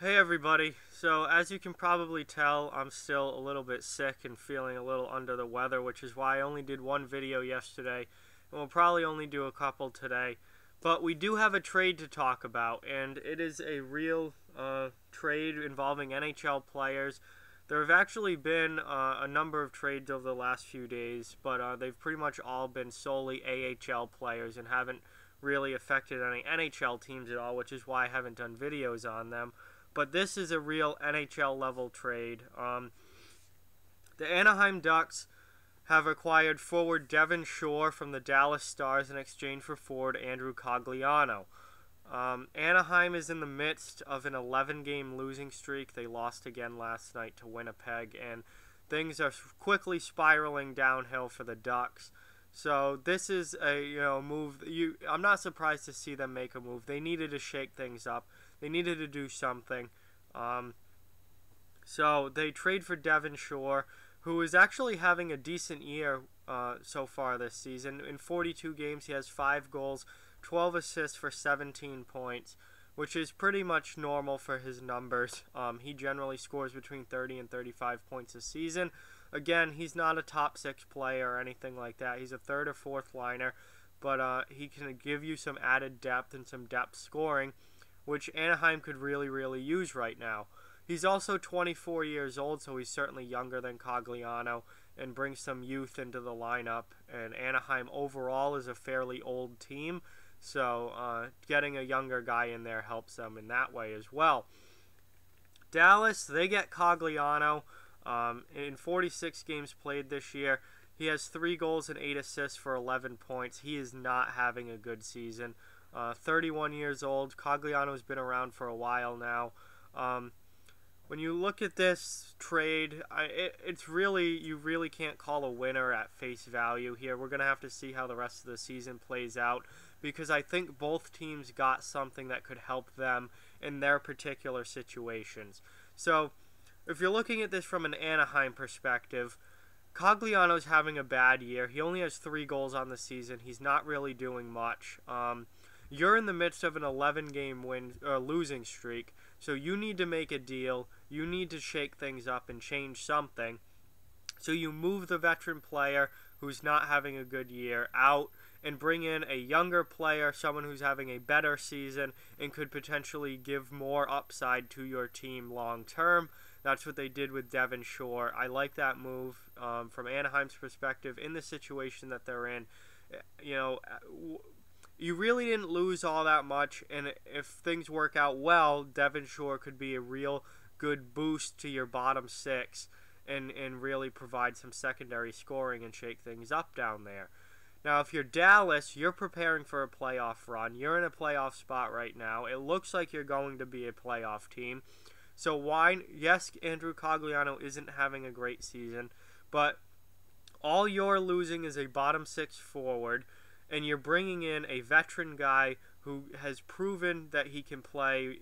Hey everybody, so as you can probably tell, I'm still a little bit sick and feeling a little under the weather, which is why I only did one video yesterday, and we'll probably only do a couple today. But we do have a trade to talk about, and it is a real trade involving NHL players. There have actually been a number of trades over the last few days, but they've pretty much all been solely AHL players and haven't really affected any NHL teams at all, which is why I haven't done videos on them. But this is a real NHL level trade. The Anaheim Ducks have acquired forward Devin Shore from the Dallas Stars in exchange for forward Andrew Cogliano. Anaheim is in the midst of an 11-game losing streak. They lost again last night to Winnipeg, and things are quickly spiraling downhill for the Ducks. So this is a move. I'm not surprised to see them make a move. They needed to shake things up. They needed to do something. So they trade for Devin Shore, who is actually having a decent year so far this season. In 42 games, he has 5 goals, 12 assists for 17 points, which is pretty much normal for his numbers. He generally scores between 30 and 35 points a season. Again, he's not a top 6 player or anything like that. He's a third or fourth liner, but he can give you some added depth and some depth scoring, which Anaheim could really use right now. He's also 24 years old, so he's certainly younger than Cogliano and brings some youth into the lineup. And Anaheim overall is a fairly old team, so getting a younger guy in there helps them in that way as well. Dallas, they get Cogliano. In 46 games played this year, he has 3 goals and 8 assists for 11 points. He is not having a good season. 31 years old. Cogliano's been around for a while now. When you look at this trade, it's really, you really can't call a winner at face value here. We're going to have to see how the rest of the season plays out, because I think both teams got something that could help them in their particular situations. So if you're looking at this from an Anaheim perspective, Cogliano's having a bad year. He only has 3 goals on the season. He's not really doing much. You're in the midst of an 11-game losing streak, so you need to make a deal. You need to shake things up and change something. So you move the veteran player who's not having a good year out and bring in a younger player, someone who's having a better season and could potentially give more upside to your team long term. That's what they did with Devin Shore. I like that move from Anaheim's perspective in the situation that they're in. You really didn't lose all that much, and if things work out well, Devin Shore could be a real good boost to your bottom 6 and really provide some secondary scoring and shake things up down there. Now, if you're Dallas, you're preparing for a playoff run. You're in a playoff spot right now. It looks like you're going to be a playoff team. So yes, Andrew Cogliano isn't having a great season, but all you're losing is a bottom 6 forward, and you're bringing in a veteran guy who has proven that he can play,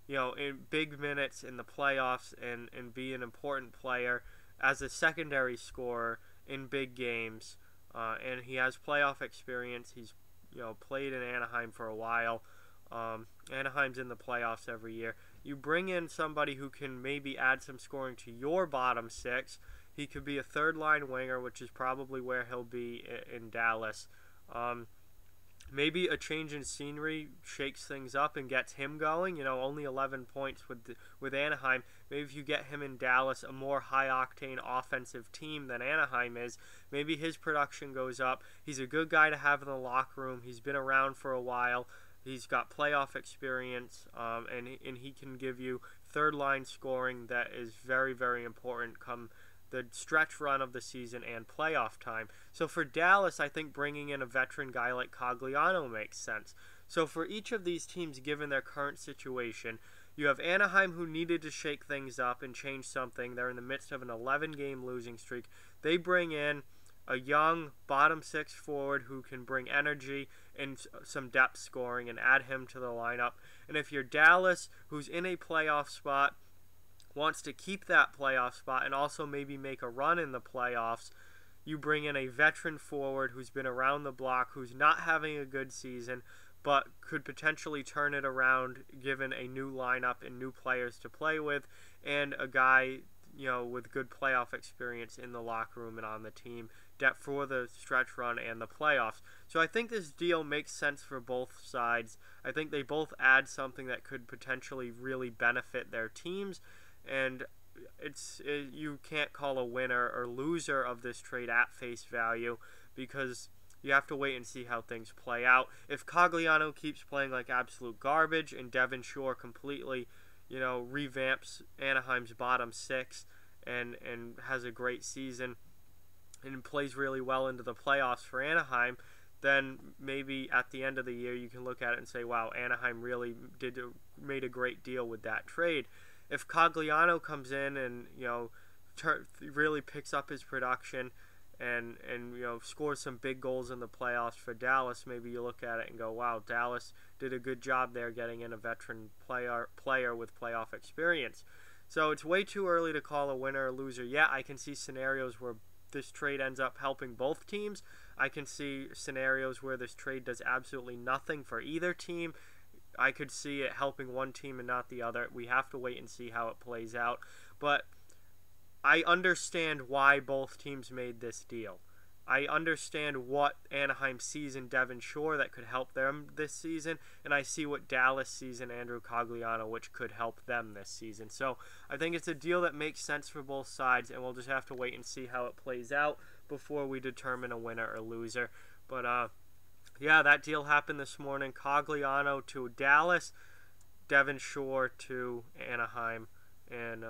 in big minutes in the playoffs and be an important player as a secondary scorer in big games. And he has playoff experience. He's played in Anaheim for a while. Anaheim's in the playoffs every year. You bring in somebody who can maybe add some scoring to your bottom 6. He could be a third-line winger, which is probably where he'll be in Dallas. Maybe a change in scenery shakes things up and gets him going. Only 11 points with Anaheim. Maybe if you get him in Dallas, a more high-octane offensive team than Anaheim is, maybe his production goes up. He's a good guy to have in the locker room. He's been around for a while. He's got playoff experience, and he can give you third-line scoring that is very important come the stretch run of the season and playoff time. So for Dallas, I think bringing in a veteran guy like Cogliano makes sense. So for each of these teams, given their current situation, you have Anaheim, who needed to shake things up and change something. They're in the midst of an 11-game losing streak. They bring in a young bottom 6 forward who can bring energy and some depth scoring and add him to the lineup. And if you're Dallas, who's in a playoff spot, wants to keep that playoff spot and also maybe make a run in the playoffs, you bring in a veteran forward who's been around the block, who's not having a good season, but could potentially turn it around given a new lineup and new players to play with, and a guy, with good playoff experience in the locker room and on the team for the stretch run and the playoffs. So I think this deal makes sense for both sides. I think they both add something that could potentially really benefit their teams, and you can't call a winner or loser of this trade at face value, because you have to wait and see how things play out. If Cogliano keeps playing like absolute garbage and Devin Shore completely, revamps Anaheim's bottom six and has a great season and plays really well into the playoffs for Anaheim, then maybe at the end of the year you can look at it and say, wow, Anaheim really made a great deal with that trade. If Cogliano comes in and really picks up his production and scores some big goals in the playoffs for Dallas, maybe you look at it and go, wow, Dallas did a good job there getting in a veteran player with playoff experience. So it's way too early to call a winner or loser. Yeah, I can see scenarios where this trade ends up helping both teams. I can see scenarios where this trade does absolutely nothing for either team. I could see it helping one team and not the other. We have to wait and see how it plays out. But I understand why both teams made this deal. I understand what Anaheim sees in Devin Shore that could help them this season, and I see what Dallas sees in Andrew Cogliano, which could help them this season. So I think it's a deal that makes sense for both sides, and we'll just have to wait and see how it plays out before we determine a winner or loser. But yeah, that deal happened this morning. Cogliano to Dallas, Devin Shore to Anaheim, and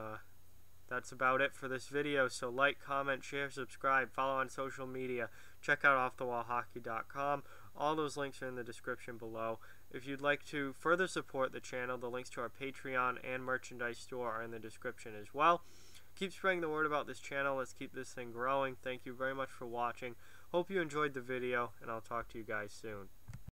that's about it for this video. So like, comment, share, subscribe, follow on social media. Check out offthewallhockey.com. All those links are in the description below. If you'd like to further support the channel, the links to our Patreon and merchandise store are in the description as well. Keep spreading the word about this channel. Let's keep this thing growing. Thank you very much for watching. Hope you enjoyed the video, and I'll talk to you guys soon.